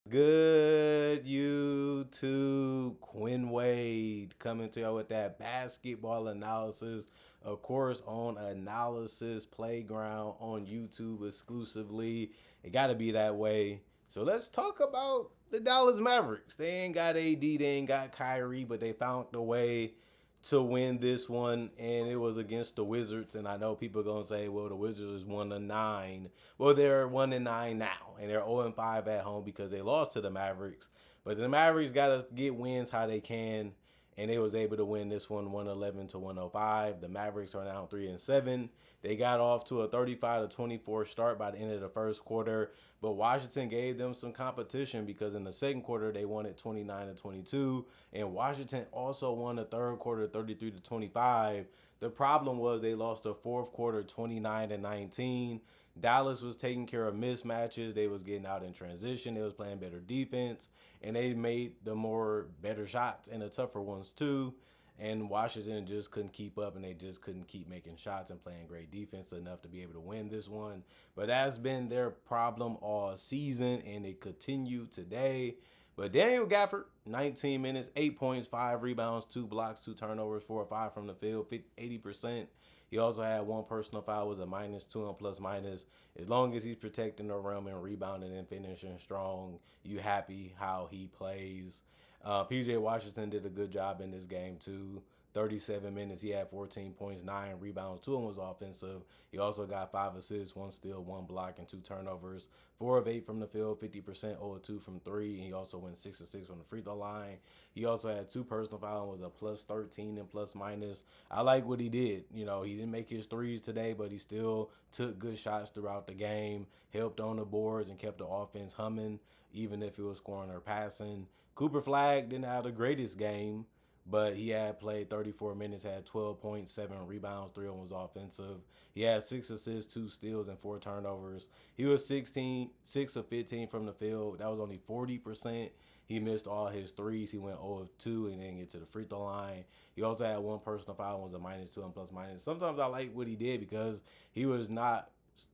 Good YouTube, Quinn Wade coming to you with that basketball analysis. Of course, on Analysis Playground on YouTube exclusively. It got to be that way. So let's talk about the Dallas Mavericks. They ain't got AD, they ain't got Kyrie, but they found a way to win this one, and it was against the Wizards. And I know people are gonna say, "Well, the Wizards 1-9." Well, they're 1-9 now, and they're 0-5 at home because they lost to the Mavericks. But the Mavericks gotta get wins how they can, and they was able to win this one 111 to 105. The Mavericks are now 3-7. They got off to a 35-24 start by the end of the first quarter, but Washington gave them some competition because in the second quarter they won it 29-22, and Washington also won the third quarter 33-25. The problem was they lost the fourth quarter 29-19. Dallas was taking care of mismatches. They was getting out in transition. They was playing better defense, and they made the more better shots and the tougher ones too. And Washington just couldn't keep up, and they just couldn't keep making shots and playing great defense enough to be able to win this one. But that's been their problem all season, and it continued today. But Daniel Gafford, 19 minutes, 8 points, 5 rebounds, 2 blocks, 2 turnovers, 4 or 5 from the field, 80%. He also had one personal foul, was a -2 and plus minus. As long as he's protecting the rim and rebounding and finishing strong, you happy how he plays. PJ Washington did a good job in this game too. 37 minutes, he had 14 points, 9 rebounds. 2 of them was offensive. He also got 5 assists, 1 steal, 1 block, and 2 turnovers. 4 of 8 from the field, 50%, 0 of 2 from 3. And he also went 6 of 6 from the free throw line. He also had 2 personal fouls and was a plus 13 and plus minus. I like what he did. You know, he didn't make his threes today, but he still took good shots throughout the game, helped on the boards, and kept the offense humming, even if it was scoring or passing. Cooper Flag didn't have the greatest game, but he had played 34 minutes, had 12 points, 7 rebounds, 3 of them was offensive. He had 6 assists, 2 steals, and 4 turnovers. He was 6 of 15 from the field. That was only 40%. He missed all his threes. He went 0 of 2 and didn't get to the free throw line. He also had one personal foul, was a -2 and plus minus. Sometimes I like what he did because he was not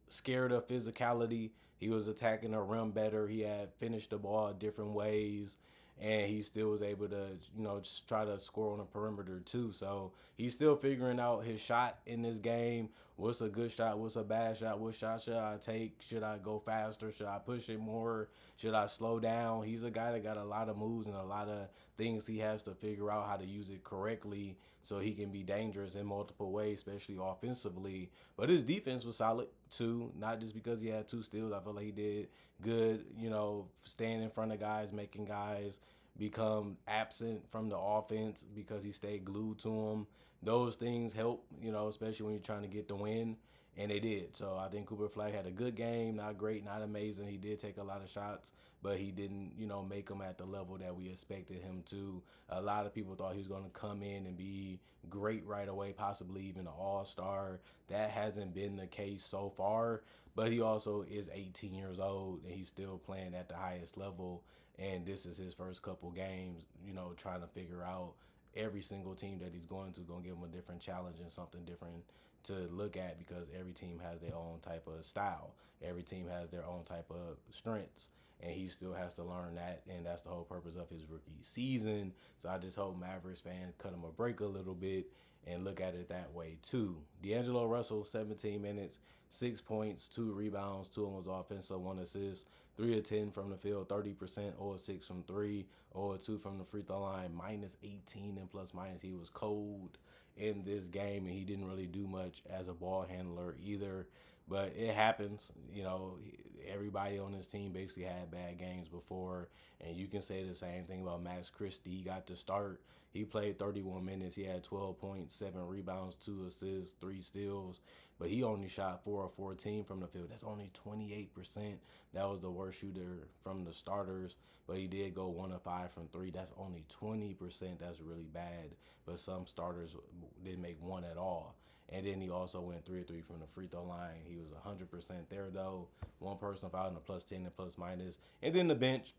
scared of physicality. He was attacking the rim better. He had finished the ball different ways, and he still was able to, just try to score on the perimeter too. So he's still figuring out his shot in this game. What's a good shot? What's a bad shot? What shot should I take? Should I go faster? Should I push it more? Should I slow down? He's a guy that got a lot of moves and a lot of things he has to figure out how to use it correctly so he can be dangerous in multiple ways, especially offensively. But his defense was solid too, not just because he had 2 steals. I feel like he did good, staying in front of guys, making guys become absent from the offense because he stayed glued to them. Those things help, especially when you're trying to get the win. And they did. So I think Cooper Flag had a good game. Not great, not amazing. He did take a lot of shots, but he didn't, make them at the level that we expected him to. A lot of people thought he was going to come in and be great right away, possibly even an all-star. That hasn't been the case so far. But he also is 18 years old, and he's still playing at the highest level. And this is his first couple games, trying to figure out every single team that he's going to give him a different challenge and something different to look at because every team has their own type of style. Every team has their own type of strengths. And he still has to learn that, and that's the whole purpose of his rookie season. So I just hope Mavericks fans cut him a break a little bit and look at it that way too. D'Angelo Russell, 17 minutes, 6 points, 2 rebounds, 2 of them was offensive, 1 assist, 3 of 10 from the field, 30%, 0 of 6 from 3, 0 of 2 from the free throw line, -18 and plus minus. He was cold in this game, and he didn't really do much as a ball handler either. But it happens, everybody on this team basically had bad games before, and you can say the same thing about Max Christie. He got to start. He played 31 minutes. He had 12 points, 7 rebounds, 2 assists, 3 steals, but he only shot 4 of 14 from the field. That's only 28%. That was the worst shooter from the starters, but he did go 1 of 5 from 3. That's only 20%. That's really bad, but some starters didn't make one at all. And then he also went 3 of 3 from the free throw line. He was 100% there, though. One personal foul in the plus 10 and plus minus. And then the bench,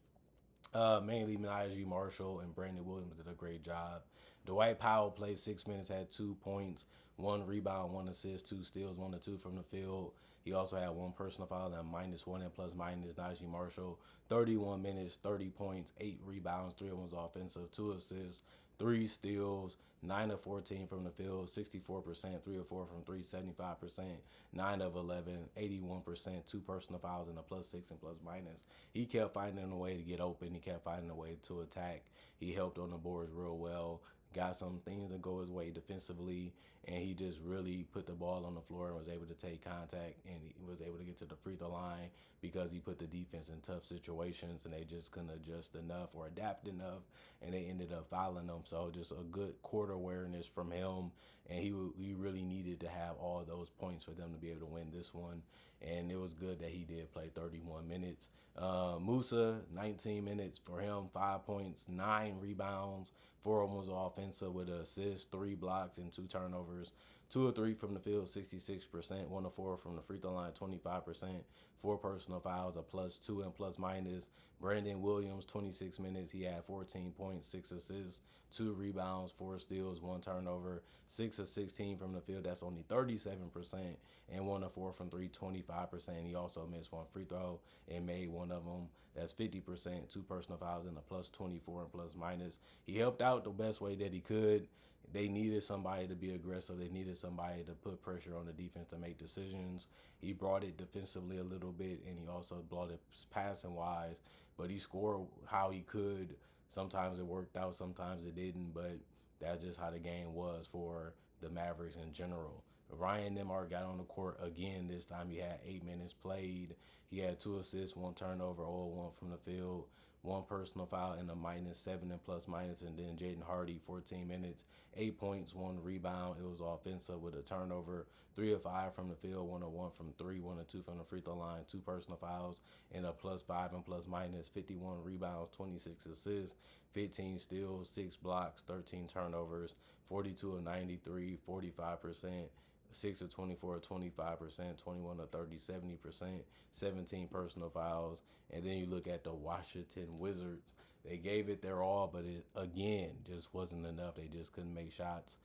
mainly Najee Marshall and Brandon Williams did a great job. Dwight Powell played 6 minutes, had 2 points, 1 rebound, 1 assist, 2 steals, 1 of 2 from the field. He also had one personal foul and -1 and plus minus. Najee Marshall, 31 minutes, 30 points, 8 rebounds, 3 of them was offensive, 2 assists, 3 steals, 9 of 14 from the field, 64%, 3 of 4 from three, 75%, 9 of 11, 81%, 2 personal fouls, and a +6 and plus minus. He kept finding a way to get open. He kept finding a way to attack. He helped on the boards real well. Got some things to go his way defensively, and he just really put the ball on the floor and was able to take contact, and he was able to get to the free throw line because he put the defense in tough situations, and they just couldn't adjust enough or adapt enough, and they ended up fouling them. So just a good court awareness from him, and he really needed to have all those points for them to be able to win this one. And it was good that he did play 31 minutes. Musa, 19 minutes for him, 5 points, 9 rebounds, 4 of them was offensive with an assist, 3 blocks, and 2 turnovers. 2 of 3 from the field, 66%. 1 of 4 from the free throw line, 25%. 4 personal fouls, a +2 and plus minus. Brandon Williams, 26 minutes. He had 14 points, 6 assists, 2 rebounds, 4 steals, 1 turnover. 6 of 16 from the field. That's only 37%. And 1 of 4 from three, 25%. He also missed 1 free throw and made 1 of them. That's 50%. 2 personal fouls and a +24 and plus minus. He helped out the best way that he could. They needed somebody to be aggressive. They needed somebody to put pressure on the defense to make decisions. He brought it defensively a little bit, and he also brought it passing wise. But he scored how he could. Sometimes it worked out, sometimes it didn't. But that's just how the game was for the Mavericks in general. Ryan Nembhard got on the court again. This time he had 8 minutes played. He had 2 assists, 1 turnover, all 1 from the field, 1 personal foul, and a -7 and plus minus. And then Jaden Hardy, 14 minutes, 8 points, 1 rebound. It was offensive with a turnover, 3 of 5 from the field, 1 of 1 from three, 1 of 2 from the free throw line, 2 personal fouls, and a +5 and plus minus. 51 rebounds, 26 assists, 15 steals, 6 blocks, 13 turnovers, 42 of 93, 45%. 6 of 24, 25%, 21 of 30, 70%, 17 personal fouls. And then you look at the Washington Wizards. They gave it their all, but it, again, just wasn't enough. They just couldn't make shots.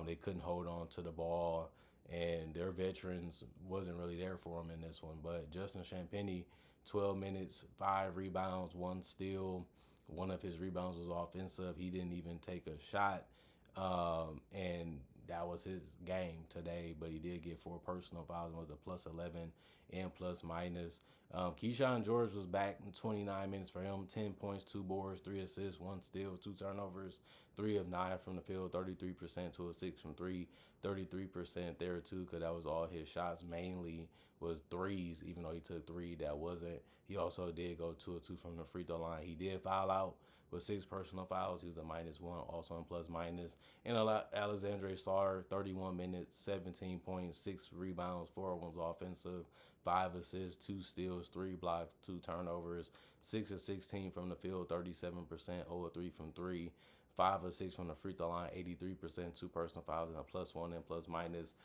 They couldn't hold on to the ball, and their veterans wasn't really there for them in this one. But Justin Champagnie, 12 minutes, 5 rebounds, 1 steal. 1 of his rebounds was offensive. He didn't even take a shot. And that was his game today, but he did get 4 personal fouls and was a +11 and plus minus. Keyshawn George was back in 29 minutes for him, 10 points, 2 boards, 3 assists, 1 steal, 2 turnovers, 3 of 9 from the field, 33%, 2 of 6 from three, 33% there too, because that was all his shots mainly was threes, even though he took 3, that wasn't. He also did go 2 of 2 from the free throw line. He did foul out with 6 personal fouls. He was a -1, also in plus minus. And Alexandre Sarr, 31 minutes, 17 points, 6 rebounds, 4 of them was offensive, 5 assists, 2 steals, 3 blocks, 2 turnovers, 6 of 16 from the field, 37%, 0 of 3 from three, 5 of 6 from the free throw line, 83%, 2 personal fouls, and a +1 and plus minus.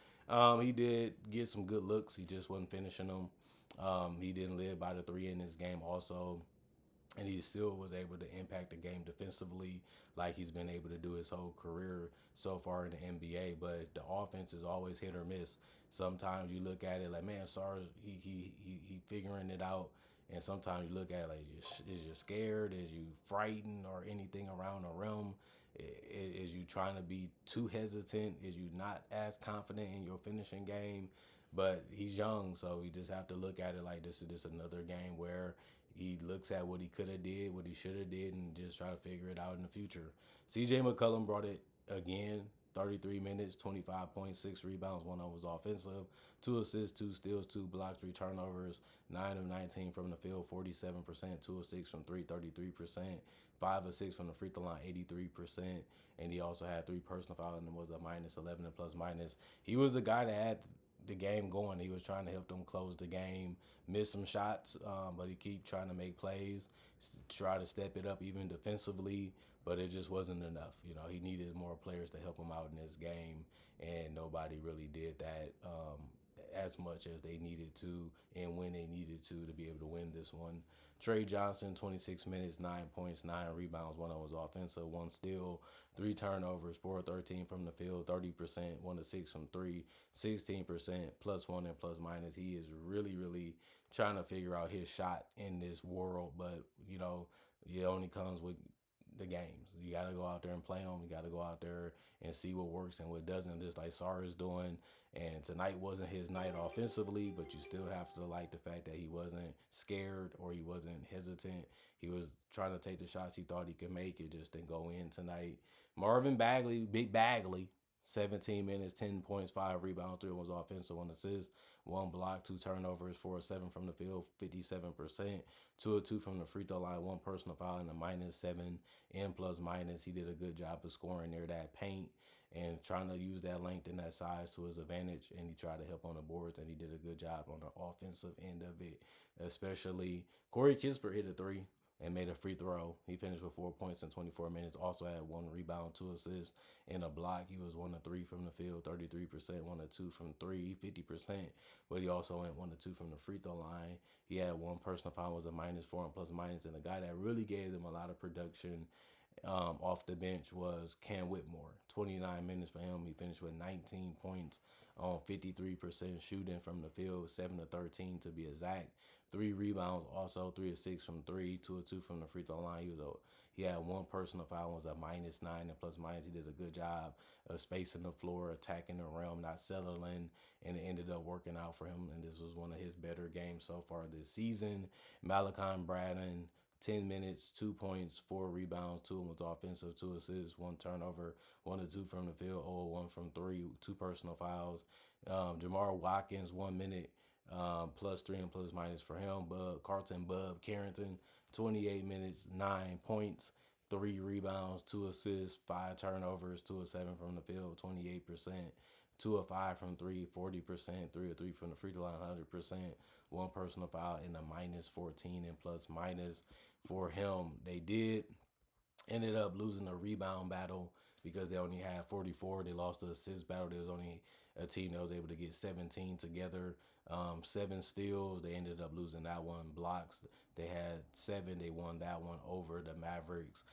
He did get some good looks. He just wasn't finishing them. He didn't live by the 3 in this game also. And he still was able to impact the game defensively like he's been able to do his whole career so far in the NBA. But the offense is always hit or miss. Sometimes you look at it like, man, Sarge, he figuring it out. And sometimes you look at it like, is you scared? Is you frightened or anything around the rim? Is you trying to be too hesitant? Is you not as confident in your finishing game? But he's young, so we just have to look at it like this is just another game where he looks at what he could have did, what he should have did, and just try to figure it out in the future. C.J. McCollum brought it again, 33 minutes, 25.6 rebounds, 1 of them was offensive, 2 assists, 2 steals, 2 blocks, 3 turnovers, 9 of 19 from the field, 47%, 2 of 6 from three, 33%, 5 of 6 from the free throw line, 83%, and he also had 3 personal fouls and was a -11 and plus minus. He was the guy that had the game going. He was trying to help them close the game, miss some shots, but he keep trying to make plays, try to step it up even defensively, but it just wasn't enough. You know, he needed more players to help him out in this game, and nobody really did that as much as they needed to and when they needed to be able to win this one. Trey Johnson, 26 minutes, 9 points, 9 rebounds, one of was offensive, one steal, 3 turnovers, 4 of 13 from the field, 30%, 1 of 6 from three, 16%, plus one and plus minus. He is really, really trying to figure out his shot in this world, but it only comes with the games. You got to go out there and play them. You got to go out there and see what works and what doesn't, just like Sarr is doing. And tonight wasn't his night offensively, but you still have to like the fact that he wasn't scared or he wasn't hesitant. He was trying to take the shots he thought he could make. It just didn't go in tonight. Marvin Bagley, Big Bagley, 17 minutes, 10 points, 5 rebounds, 3 was offensive, 1 assist, 1 block, 2 turnovers, 4 of 7 from the field, 57%, 2 of 2 from the free throw line, 1 personal foul, and a -7 in plus minus. He did a good job of scoring near that paint and trying to use that length and that size to his advantage. And he tried to help on the boards, and he did a good job on the offensive end of it, especially Corey Kispert hit a three and made a free throw. He finished with 4 points in 24 minutes. Also had 1 rebound, 2 assists, and a block. He was 1 of 3 from the field, 33%, 1 of 2 from three, 50%. But he also went 1 of 2 from the free throw line. He had 1 personal foul, was a -4 and plus minus. And the guy that really gave them a lot of production off the bench was Cam Whitmore. 29 minutes for him. He finished with 19 points on 53% shooting from the field, 7 of 13 to be exact. 3 rebounds, also 3 of 6 from three, 2 of 2 from the free throw line. He had 1 personal foul, was a -9 and plus minus. He did a good job of spacing the floor, attacking the rim, not settling, and it ended up working out for him. And this was one of his better games so far this season. Malachi Braden, 10 minutes, 2 points, 4 rebounds, 2 was offensive, 2 assists, 1 turnover, 1 of 2 from the field, 0 of 1 from three, 2 personal fouls. Jamar Watkins, 1 minute, +3 and plus minus for him. Bub Carrington, 28 minutes, 9 points, 3 rebounds, 2 assists, 5 turnovers, 2 of 7 from the field, 28%. 2 of 5 from three, 40%, 3 of 3 from the free throw line, 100%, 1 personal foul, and a -14 and plus minus for him. They ended up losing a rebound battle because they only had 44. They lost the assist battle. There was only a team that was able to get 17 together. 7 steals. They ended up losing that one. Blocks. They had 7. They won that one over the Mavericks.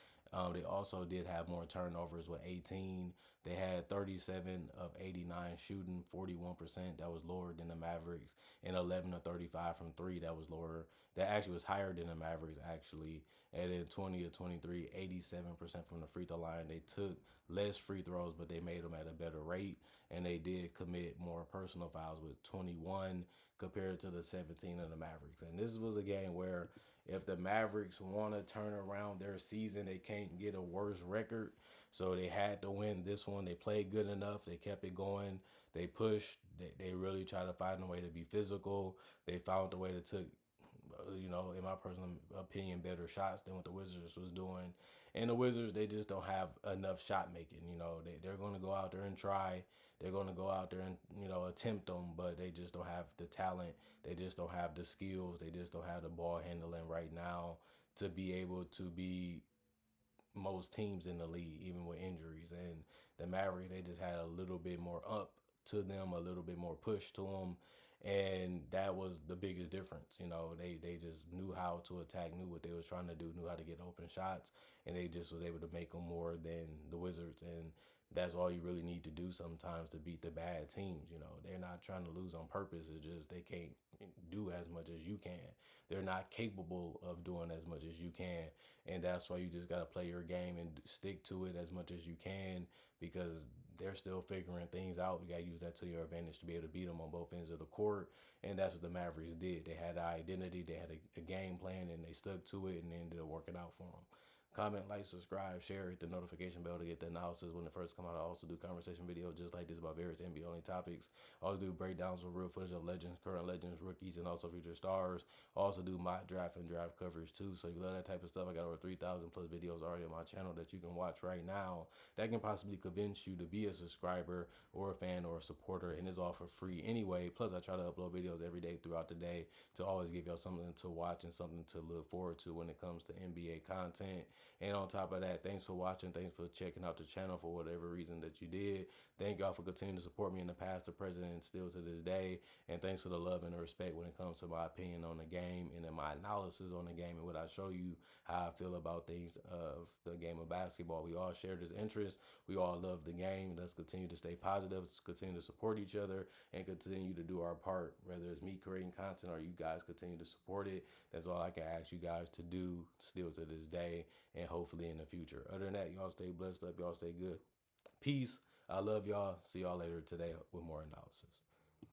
They also did have more turnovers with 18. They had 37 of 89 shooting, 41%. That was lower than the Mavericks, and 11 of 35 from three. That was lower. That actually was higher than the Mavericks actually. And then 20 of 23, 87% from the free throw line. They took less free throws, but they made them at a better rate, and they did commit more personal fouls with 21 compared to the 17 of the Mavericks. And this was a game where if the Mavericks want to turn around their season, they can't get a worse record. So they had to win this one. They played good enough. They kept it going. They pushed. They really tried to find a way to be physical. They found a way to took, in my personal opinion, better shots than what the Wizards was doing. And the Wizards, they just don't have enough shot making. They're going to go out there and try. They're going to go out there and, attempt them, but they just don't have the talent. They just don't have the skills. They just don't have the ball handling right now to be able to be most teams in the league, even with injuries. And the Mavericks, they just had a little bit more up to them, a little bit more push to them. And that was the biggest difference. They just knew how to attack, knew what they was trying to do, knew how to get open shots, and they just was able to make them more than the Wizards. And that's all you really need to do sometimes to beat the bad teams. They're not trying to lose on purpose. It's just they can't do as much as you can. They're not capable of doing as much as you can. And that's why you just got to play your game and stick to it as much as you can, because they're still figuring things out. You got to use that to your advantage to be able to beat them on both ends of the court. And that's what the Mavericks did. They had an identity, they had a game plan, and they stuck to it, and it ended up working out for them. Comment, like, subscribe, share, hit the notification bell to get the analysis when it first come out. I also do conversation videos just like this about various NBA only topics. I also do breakdowns with real footage of legends, current legends, rookies, and also future stars. I also do mock draft and draft coverage too. So if you love that type of stuff, I got over 3,000 plus videos already on my channel that you can watch right now that can possibly convince you to be a subscriber or a fan or a supporter, and it's all for free anyway. Plus, I try to upload videos every day throughout the day to always give y'all something to watch and something to look forward to when it comes to NBA content. And on top of that, thanks for watching. Thanks for checking out the channel for whatever reason that you did. Thank y'all for continuing to support me in the past, the present, and still to this day. And thanks for the love and the respect when it comes to my opinion on the game and in my analysis on the game and what I show you how I feel about things of the game of basketball. We all share this interest. We all love the game. Let's continue to stay positive. Let's continue to support each other and continue to do our part, whether it's me creating content or you guys continue to support it. That's all I can ask you guys to do still to this day and hopefully in the future. Other than that, y'all stay blessed up. Y'all stay good. Peace. I love y'all. See y'all later today with more analysis.